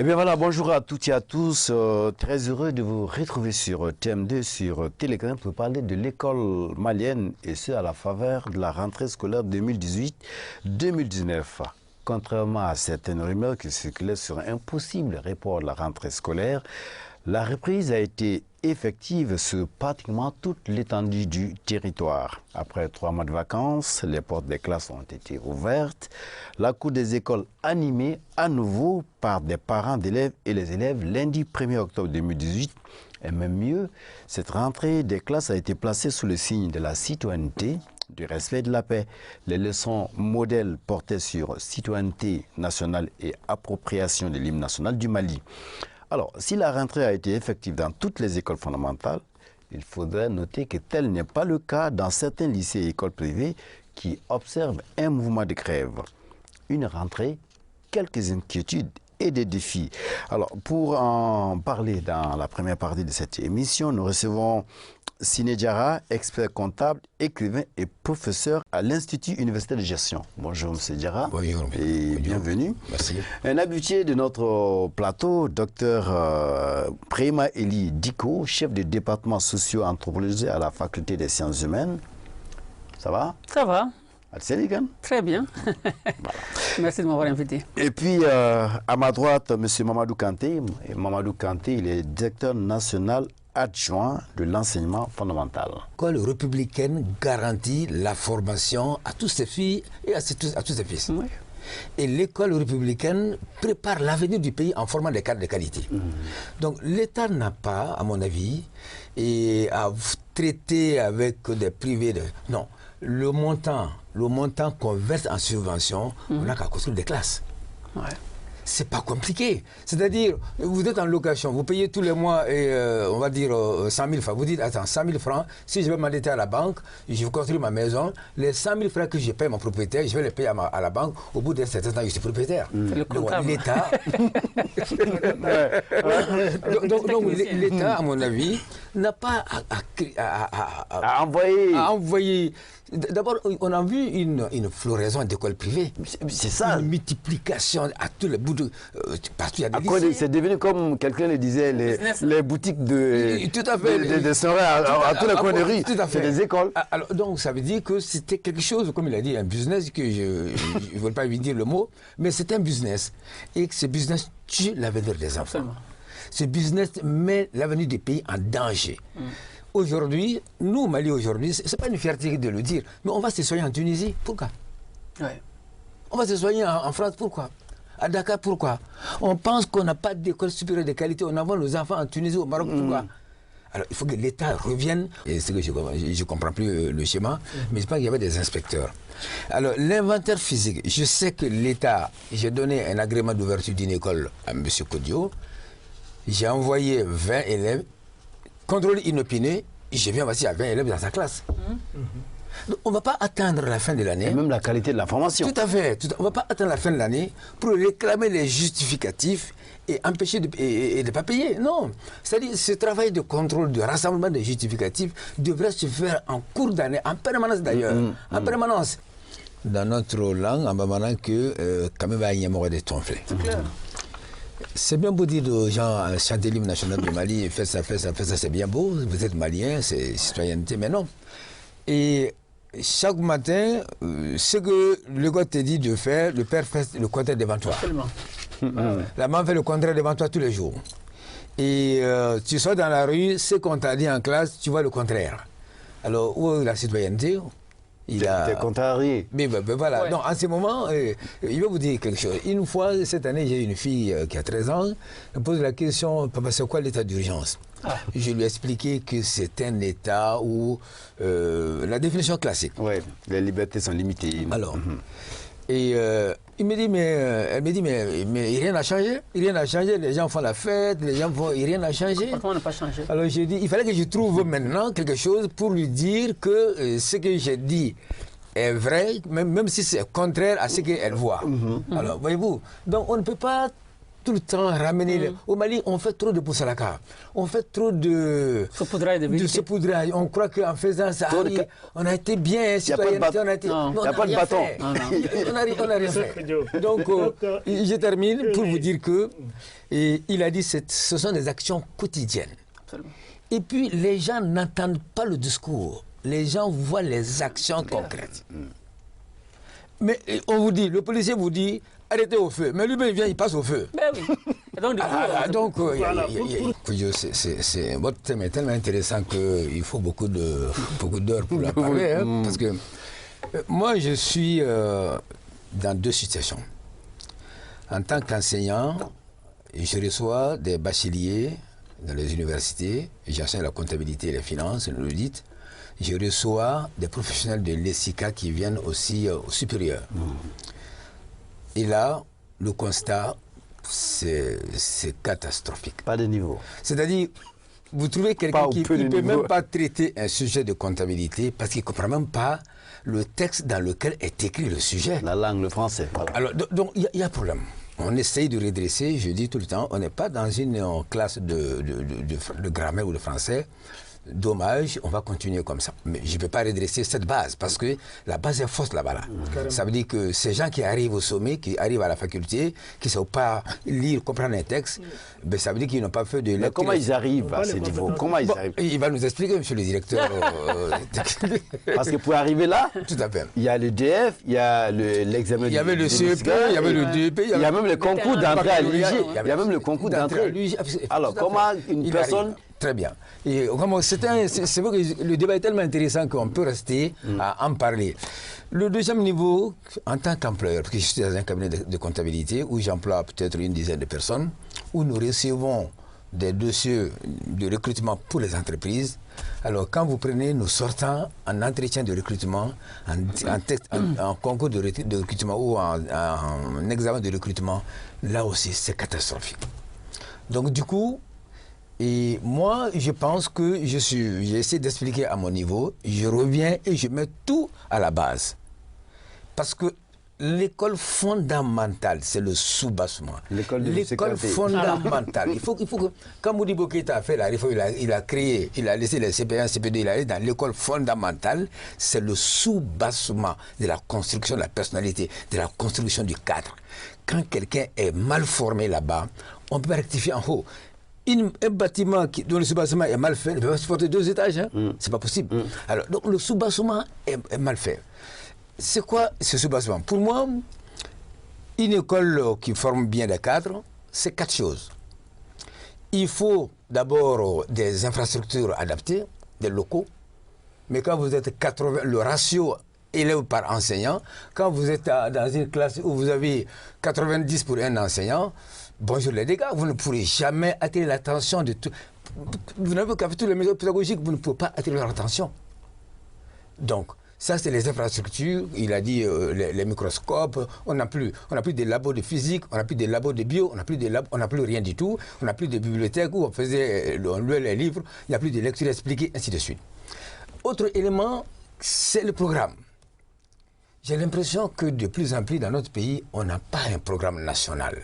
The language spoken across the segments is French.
Eh bien voilà, bonjour à toutes et à tous. Très heureux de vous retrouver sur TM2, sur Telegram, pour parler de l'école malienne, et ce à la faveur de la rentrée scolaire 2018-2019. Contrairement à certaines rumeurs qui circulaient sur un possible report de la rentrée scolaire, la reprise a été effective sur pratiquement toute l'étendue du territoire. Après 3 mois de vacances, les portes des classes ont été ouvertes, la cour des écoles animée à nouveau par des parents d'élèves et les élèves lundi 1er octobre 2018. Et même mieux, cette rentrée des classes a été placée sous le signe de la citoyenneté, du respect de la paix. Les leçons modèles portaient sur citoyenneté nationale et appropriation de l'hymne national du Mali. Alors, si la rentrée a été effective dans toutes les écoles fondamentales, il faudrait noter que tel n'est pas le cas dans certains lycées et écoles privées qui observent un mouvement de grève. Une rentrée, quelques inquiétudes et des défis. Alors, pour en parler dans la première partie de cette émission, nous recevons Siné Diarra, expert comptable, écrivain et professeur à l'Institut universitaire de gestion. Bonjour, M. Diarra. Bonjour. Et bienvenue. Merci. Un habitué de notre plateau, Dr Préma Eli Diko, chef du département socio-anthropologie à la faculté des sciences humaines. Ça va? Ça va. Très bien. Voilà. Merci de m'avoir invité. Et puis, à ma droite, M. Mamadou Kanté. Et Mamadou Kanté, il est directeur national adjoint de l'enseignement fondamental. L'école républicaine garantit la formation à toutes ses filles et à tous ses fils. Oui. Et l'école républicaine prépare l'avenir du pays en formant des cadres de qualité. Donc l'État n'a pas, à mon avis, à traiter avec des privés. Non, le montant qu'on verse en subvention, on n'a qu'à construire des classes. Ouais. C'est pas compliqué. C'est-à-dire, vous êtes en location, vous payez tous les mois, on va dire 100 000 francs. Vous dites, attends, 100 000 francs, si je vais m'endetter à la banque, je vais construire ma maison, les 100 000 francs que je paye mon propriétaire, je vais les payer à la banque. Au bout d'un certain temps, je suis propriétaire. Donc, l'État, donc l'État, à mon avis, n'a pas à envoyer. D'abord, on a vu une floraison d'écoles privées. C'est ça. Une multiplication à tous les bouts de... partout, il y a des lycées. C'est devenu, comme quelqu'un le disait, les boutiques de soirées à tous les coins de rue. C'est des écoles. Alors, donc, ça veut dire que c'était quelque chose, comme il a dit, un business, que je ne veux pas lui dire le mot, mais c'est un business. Et que ce business tue l'avenir des enfants. Absolument. Ce business met l'avenir du pays en danger. Aujourd'hui, nous, au Mali, aujourd'hui, ce n'est pas une fierté de le dire, mais on va se soigner en Tunisie. Pourquoi? Ouais. On va se soigner en France. Pourquoi? À Dakar, pourquoi? On pense qu'on n'a pas d'école supérieure de qualité. On envoie nos enfants en Tunisie, au Maroc. Pourquoi? Alors, il faut que l'État revienne. Et c'est que je ne comprends plus le schéma, mais je pense qu'il y avait des inspecteurs. Alors, l'inventaire physique, je sais que l'État, j'ai donné un agrément d'ouverture d'une école à M. Kodio. J'ai envoyé 20 élèves. Contrôle inopiné, je viens voici à 20 élèves dans sa classe. Donc, on ne va pas atteindre la fin de l'année. Et même la qualité de la formation. Tout à fait. On ne va pas atteindre la fin de l'année pour réclamer les justificatifs et empêcher de ne pas payer. Non. C'est-à-dire ce travail de contrôle, de rassemblement des justificatifs devrait se faire en cours d'année, en permanence d'ailleurs. En permanence. Dans notre langue, en bamanan, que quand même, il y a un de tonfler. C'est clair. C'est bien beau dire aux gens, chanter l'hymne national du Mali, faites ça, c'est bien beau, vous êtes malien, c'est citoyenneté, mais non. Et chaque matin, ce que le gars te dit de faire, le père fait le contraire devant toi. La maman fait le contraire devant toi tous les jours. Et tu sors dans la rue, ce qu'on t'a dit en classe, tu vois le contraire. Alors, où est la citoyenneté? T'es contrarié. Mais voilà. Ouais. Donc, en ce moment, je vais vous dire quelque chose. Une fois, cette année, j'ai une fille qui a 13 ans. Elle me pose la question, papa, c'est quoi l'état d'urgence? Je lui ai expliqué que c'est un état où la définition classique. Oui, les libertés sont limitées. Alors, et elle me dit, mais rien n'a changé. Rien n'a changé. Les gens font la fête, les gens font... Rien n'a changé. Pourquoi on n'a pas changé? Alors, j'ai dit, il fallait que je trouve maintenant quelque chose pour lui dire que ce que j'ai dit est vrai, même si c'est contraire à ce qu'elle voit. Alors, voyez-vous, donc on ne peut pas tout le temps ramener... Au Mali, on fait trop de poussalaka. On fait trop de... Saupoudrail. On croit qu'en faisant ça, on a été bien, citoyenneté, on a été... Il n'y a pas de bâton. On n'a rien fait. Donc, je termine pour vous dire que il a dit que ce sont des actions quotidiennes. Absolument. Et puis, les gens n'entendent pas le discours. Les gens voient les actions concrètes. Mais on vous dit, le policier vous dit, arrêtez au feu. Mais lui-même, il vient, il passe au feu. Ben oui. Votre thème est tellement intéressant qu'il faut beaucoup d'heures pour la parler. Hein, parce que moi, je suis dans deux situations. En tant qu'enseignant, je reçois des bacheliers dans les universités. J'enseigne la comptabilité et les finances, l'audit. Je reçois des professionnels de l'ESICA qui viennent aussi au supérieur. Et là, le constat, c'est catastrophique. Pas de niveau. C'est-à-dire, vous trouvez quelqu'un qui ne peut même pas traiter un sujet de comptabilité parce qu'il ne comprend même pas le texte dans lequel est écrit le sujet. La langue, le français. Voilà. Alors, donc, il y a un problème. On essaye de redresser, je dis tout le temps, on n'est pas dans une classe de grammaire ou de français. Dommage, on va continuer comme ça. Mais je ne peux pas redresser cette base parce que la base est fausse là-bas. Là. Ça veut dire que ces gens qui arrivent au sommet, qui arrivent à la faculté, qui ne savent pas lire, comprendre un texte, ben ça veut dire qu'ils n'ont pas fait de lecture. Mais comment ils arrivent à ce niveau? Comment ils arrivent? Il va nous expliquer, monsieur le directeur. Parce que pour arriver là, tout à fait. Il y a le DF, il y a l'examen il y avait le CEP, il y avait le DEP, il y a même le concours d'entrée à l'UG. Il y a même le concours d'entrée à l'UG. Alors, comment une personne... Très bien. Et c'est vrai que le débat est tellement intéressant qu'on peut rester à en parler. Le deuxième niveau, en tant qu'employeur, parce que je suis dans un cabinet de comptabilité où j'emploie peut-être une dizaine de personnes, où nous recevons des dossiers de recrutement pour les entreprises. Alors, quand vous prenez nos sortants en entretien de recrutement, en concours de recrutement ou en examen de recrutement, là aussi, c'est catastrophique. Donc, du coup, et moi, je pense que j'ai essayé d'expliquer à mon niveau, je reviens et je mets tout à la base. Parce que l'école fondamentale, c'est le sous-bassement. L'école fondamentale. Il faut que, quand Modibo Keïta a fait la réforme, il a laissé les CP1, CP2, il est allé dans l'école fondamentale, c'est le sous-bassement de la construction de la personnalité, de la construction du cadre. Quand quelqu'un est mal formé là-bas, on peut rectifier en haut. Un bâtiment dont le sous-bassement est mal fait ne peut pas supporter 2 étages. Hein? C'est pas possible. Alors, donc le sous-bassement est mal fait. C'est quoi ce sous-bassement? Pour moi, une école qui forme bien des cadres, c'est 4 choses. Il faut d'abord des infrastructures adaptées, des locaux. Mais quand vous êtes 80, le ratio élève par enseignant, quand vous êtes dans une classe où vous avez 90 pour un enseignant, bonjour les dégâts, vous ne pourrez jamais attirer l'attention de tout. Vous n'avez qu'à faire toutes les mesures pédagogiques, vous ne pouvez pas attirer leur attention. Donc, ça c'est les infrastructures, il a dit les microscopes, on n'a plus de labos de physique, on n'a plus de labos de bio, on n'a plus rien du tout, on n'a plus de bibliothèque où on louait les livres, il n'y a plus de lecture expliquée, ainsi de suite. Autre élément, c'est le programme. J'ai l'impression que de plus en plus dans notre pays, on n'a pas un programme national.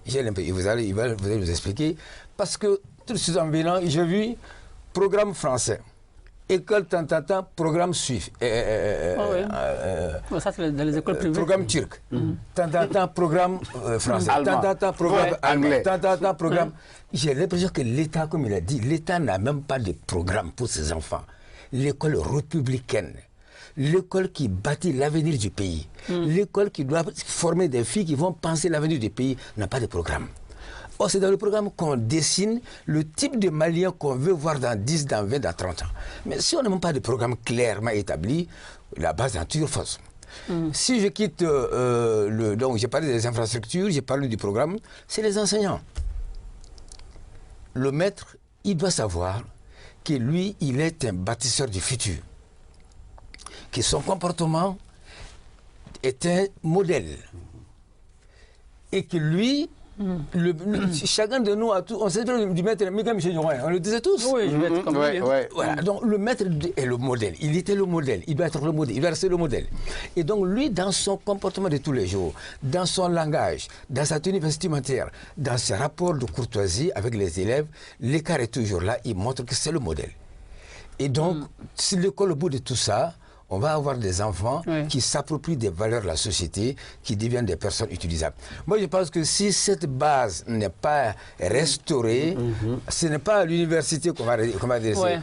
Vous allez nous expliquer. Parce que tout de suite en venant, j'ai vu programme français. École tant, programme suisse. Ça, c'est dans les écoles privées. Programme turc. Tant, programme français. Tant, programme anglais. Tant, programme. J'ai l'impression que l'État, comme il a dit, l'État n'a même pas de programme pour ses enfants. L'école républicaine. L'école qui bâtit l'avenir du pays, l'école qui doit former des filles qui vont penser l'avenir du pays, n'a pas de programme. Or, c'est dans le programme qu'on dessine le type de Malien qu'on veut voir dans 10, dans 20, dans 30 ans. Mais si on n'a même pas de programme clairement établi, la base est toujours fausse. Si je quitte donc j'ai parlé des infrastructures, j'ai parlé du programme, c'est les enseignants. Le maître, il doit savoir que lui, il est un bâtisseur du futur. Que son comportement est un modèle. Et que lui, Chacun de nous, on s'est du maître Miguel Join, on le disait tous. Oui, je vais être comme lui. Voilà, donc le maître est le modèle, il était le modèle, il doit être le modèle, il doit rester le modèle. Et donc lui, dans son comportement de tous les jours, dans son langage, dans sa tenue vestimentaire, dans ses rapports de courtoisie avec les élèves, l'écart est toujours là, il montre que c'est le modèle. Et donc, si l'école, au bout de tout ça, on va avoir des enfants qui s'approprient des valeurs de la société, qui deviennent des personnes utilisables. Moi, je pense que si cette base n'est pas restaurée, ce n'est pas à l'université qu'on va adresser.